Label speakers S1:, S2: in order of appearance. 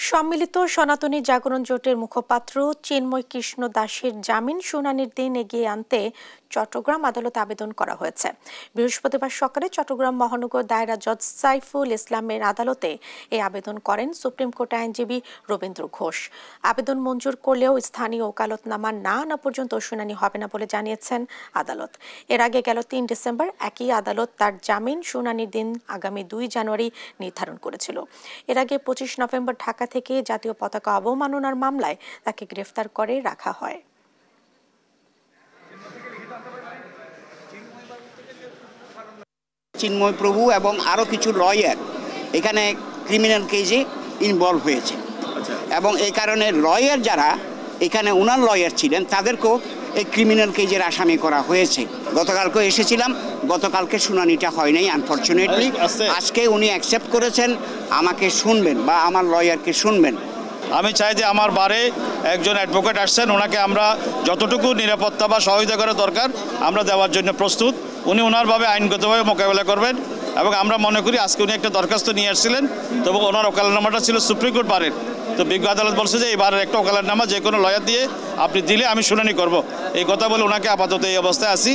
S1: সম্মিলিত সনাতনী জাগরণ জোটের মুখপাত্র চিন্ময় কৃষ্ণ দাসের জামিন শুনানির দিন এগিয়ে আনতে চট্টগ্রাম আদালতে আবেদন করা হয়েছে। বৃহস্পতিবার সকালে চট্টগ্রাম মহানগর দায়রা জজ সাইফুল ইসলামের আদালতে এই আবেদন করেন সুপ্রিম কোর্ট আইনজীবী রবীন্দ্র ঘোষ। আবেদন মঞ্জুর করলেও স্থানীয় ওকালতনামা না আনা পর্যন্ত শুনানি হবে না বলে জানিয়েছেন আদালত। এর আগে গেল ৩ ডিসেম্বর একই আদালত তার জামিন শুনানির দিন আগামী ২ জানুয়ারি নির্ধারণ করেছিল। এর আগে ২৫ নভেম্বর ঢাকা থেকে জাতীয় পতাকা অবমাননার মামলায় তাকে গ্রেফতার করে রাখা হয়।
S2: চিন্ময় প্রভু এবং আরও কিছু লয়ার এখানে ক্রিমিনাল কেসে ইনভলভ হয়েছে এবং এই কারণে লয়ার যারা এখানে ওনার লয়ার ছিলেন তাদেরকেও এই ক্রিমিনাল কেসের আসামি করা হয়েছে। গতকালকে এসেছিলাম, গতকালকে শুনানিটা হয় নাই আনফরচুনেটলি। আজকে উনি অ্যাকসেপ্ট করেছেন আমাকে শুনবেন বা আমার লয়ারকে শুনবেন।
S3: আমি চাই যে আমার বারে একজন অ্যাডভোকেট আসছেন, ওনাকে আমরা যতটুকু নিরাপত্তা বা সহযোগিতা করা দরকার আমরা দেওয়ার জন্য প্রস্তুত। উনি ওনারভাবে আইনগতভাবে মোকাবেলা করবেন এবং আমরা মনে করি আজকে উনি একটা দরখাস্ত নিয়ে আসছিলেন, তবে ওনার ওকালতনামাটা ছিল সুপ্রিম কোর্ট বারের। তো বিজ্ঞ আদালত বলছে যে এই বারের একটা ওকালতনামা যে কোনো লয়ার দিয়ে আপনি দিলে আমি শুনানি করব, এই কথা বলে ওনাকে আপাতত এই অবস্থায় আছি।